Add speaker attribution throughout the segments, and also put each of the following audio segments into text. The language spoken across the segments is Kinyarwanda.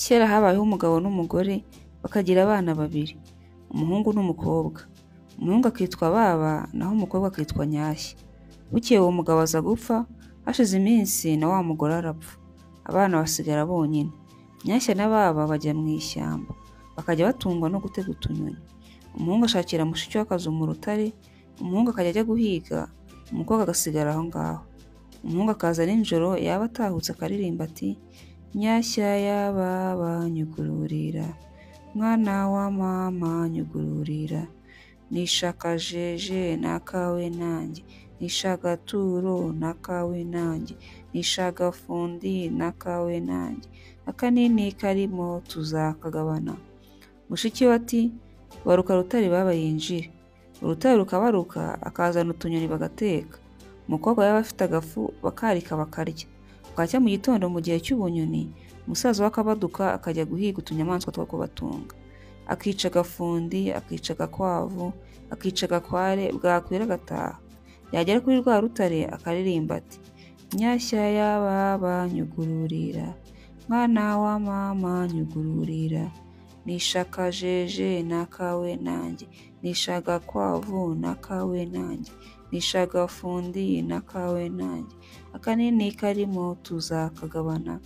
Speaker 1: Kera habayeho umugabo n'umugore bakagira abana babiri, umuhungu n'umukobwa. Umuhungu akitwa Baba naho umukobwa akitwa Nyashya. Bukeye uwo mugabo aza gupfa, hashize iminsi na wa mugore arapfa. Abana basigara bonyine. Nyashya na Baba bajya mu ishyamba, bakajya batungwa no gutega utunyoni. Umuhungu ashakira mushiki we akazu mu rutare, umuhungu akajya ajya guhiga, umukobwa agasigara aho ngaho. Umuhungu akaza nijoro, yaba atahutse akaririmba ati: Nyashya ya Baba nyugururira, mwana wa mama nyugururira, nishakajeje nakawe nanjye, nishagaturo nakawe nanjye, nishagafundi nakawe nanjye, akanini karimo tuzakagabana. Mushiki we ati: baruka rutare Baba yinjire. Urutare rukabaruka, akazana utunyoni bagateka. Umukobwa yaba afite agafu bakarika bakarya. Bwacya mu gitondo mu gihe cy'ubunyoni, umusaza we akabaduka akajya guhiga utunyamaswa two kubatunga. Akica agafundi, akica agakwavu, akica agakware, bwakwira agataha. Yagera kuri rwa rutare akaririmba ati: Nyashya ya Baba nyugururira, mwana wa mama nyugururira, nishakajeje nakawe nanjye, nishagakwavu nakawe nanjye, nishagafundi nakawe nanjye, akanini karimo tuzakagabana.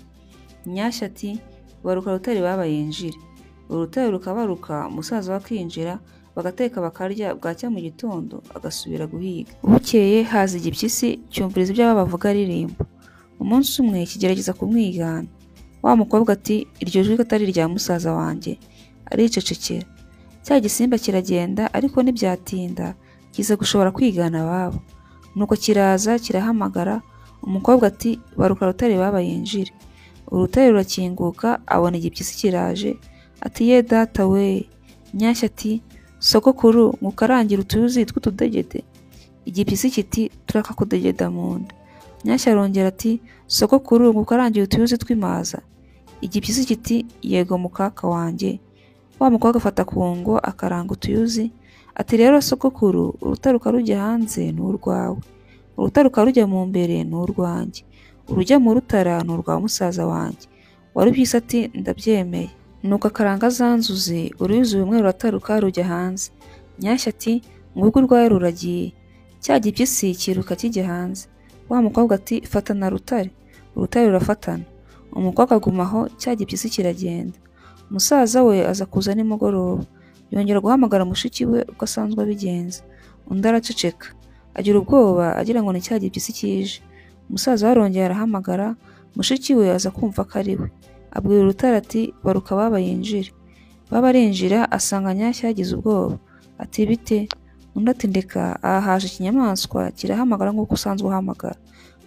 Speaker 1: Nyashya ati: baruka rutare Baba yinjire. Urutare rukabaruka, umusaza we akinjira, bagateka bakarya, bwacya mu gitondo agasubira guhiga. Bukeye haza igipyisi cyumviriza ibyo Baba bavuga aririmba. Umunsi umwe kigerageza kumwigana. Wa mukobwa ati: iryo jwi atari irya musaza wanjye. Aricecekera. Cya gisimba kiragenda, ariko ntibyatinda kiza gushobora kwigana Baba. Nuko kiraza kirahamagara, umukobwa ati: baruka rutare Baba yinjire. Urutare rurakinguka, abona igipyisi kiraje, ati: ye data we. Nyashya ati: sogokuru ngukarangira utuyuzi tw'utudegede. Igipyisi kiti: turakakudegeda mu nda. Nyashya arongera ati: sogokuru ngukarangira utuyuzi tw'imaza. Igipyisi kiti: yego mukaka wanjye. Wa mukobwa afata ku ngo akaranga utuyuzi, ati: rero sogokuru, urutare ukarujya hanze ni urwawe, urutare ukarujya mu mbere ni urwanjye, urujya mu rutara ni urwa musaza wanjye. Warupyisi ati: ndabyemeye. Nuko akaranga za nzuzi, uruyuzi rumwe rurataruka rujya hanze. Nyashya ati: ngubwo urwaye ruragiye. Cya gipyisi kiruka kijya hanze. Wa mukobwa ati: fatana rutare. Urutare rurafatana. Umukobwa agumaho, cya gipyisi kiragenda. Umusaza we aza kuza nimugoroba, yongera guhamagara mushiki we uko asanzwe abigenza. Undi araceceka, agira ubwoba agira ngo ni cya gipyisi kije. Umusaza we arongera arahamagara, mushiki we aza kumva ko ari we. Abwira urutare ati: baruka Baba yinjire. Baba arinjira, asanga Nyashya yagize ubwoba. Ati: bite? Undi ati: ndeka, aha haje ikinyamaswa kirahamagara nk'uko usanzwe uhamagara,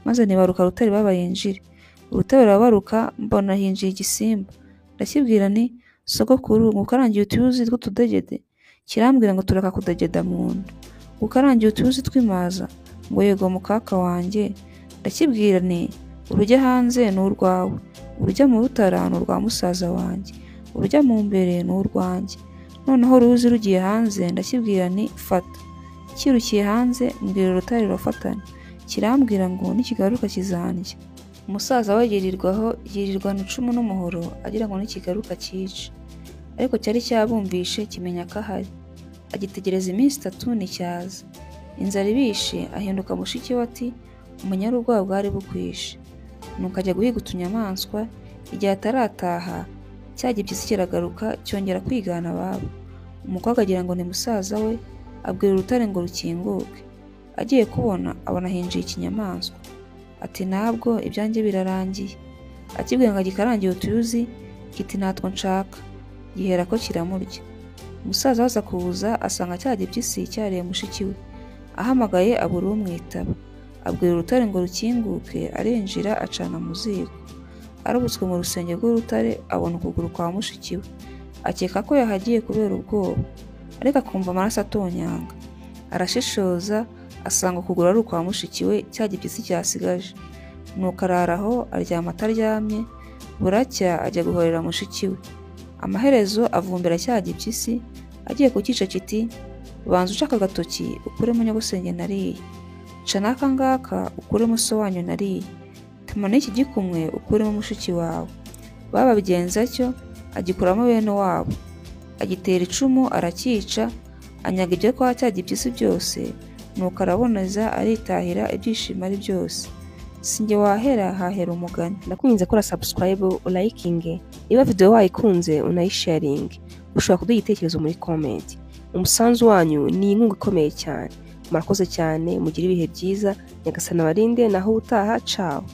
Speaker 1: maze nibaruka rutare Baba yinjire. Urutare rurabaruka, mbona hinjiye igisimba. Ndakibwira nti: sogokuru ngukarangiye utuyuzi tw'utudegede. Kirambwira ngo turakakudegeda mu nda. Ngukarangiye utuyuzi tw'imaza, ngo yego mukaka wanjye. Ndakibwira nti: urujya hanze ni urwawe, urujya mu rutara ni urwa musaza wanjye, urujya mu mbere ni urwanjye. Noneho uruzi rugiye hanze, ndakibwira nti: fata. Kirukiye hanze, mbwira urutare rurafatana. Kirambwira ngo nikigaruka kizandya. Umusaza we yirirwana icumu n'umuhoro agira ngo nikigaruka cyice. Ariko cyari cyabumvishe kimenya ko ahari. Agitegereza iminsi 3 nticyaza. Inzara ibishe, ahinduka mushiki we ati: umunyarugwa bwari bukwishe. Nuko ajya guhiga utunyamaswa. Igihe atarataha, cya gipyisi kiragaruka cyongera kwigana Baba. Umukobwa agira ngo ni musaza we, abwira urutare ngo rukinguke. Agiye kubona, abona hinjiye ikinyamaswa. Ati: ntabwo ibyanjye birarangiye. Akibwira ngo agikarangiye utuyuzi, kiti: natwo nshaka. Gihera ko kiramurya. Umusaza aza kuza, asanga cya gipyisi cyariye mushiki we. Ahamagaye abura umwitaba. Abwira urutare ngo rukinguke, arinjira acana mu ziko. Arabutswe mu rusenge rw'urutare, abona ukuguru kwa mushiki we. Akeka ko yahagiye kubera ubwoba, ariko akumva amaraso atonyanga. Arashishoza, asanga ukuguru ari ukwa mushiki we, cya gipyisi cyasigaje. Nuko araraho aryama ataryamye, buracya ajya guhorera mushiki we. Amaherezo avumbira cya gipyisi, agiye kukica kiti: banza ucaka agatoki ukuremo nyogosenge nariye, ca n'aka ngaka ukuremo so wanyu nariye, tuma n'iki gikumwe ukuremo mushiki wawe. bababigenza atyo, agikuramo bene wabo, agitera icumu arakica, anyaga ibyo kwa cya gipyisi byose, nuko araboneza aritahira ibyishimo ari byose. Sinjye wahera hahera umugani.
Speaker 2: Ndakwinginze kora subscribe, ulayikinge, niba video wayikunze unayisharinge. Ushobora kuduha igitekerezo muri comment. Umusanzu wanyu ni inkunga ikomeye cyane. Murakoze cyane, mugire ibihe byiza, Nyagasani abarinde, naho utaha, ciao.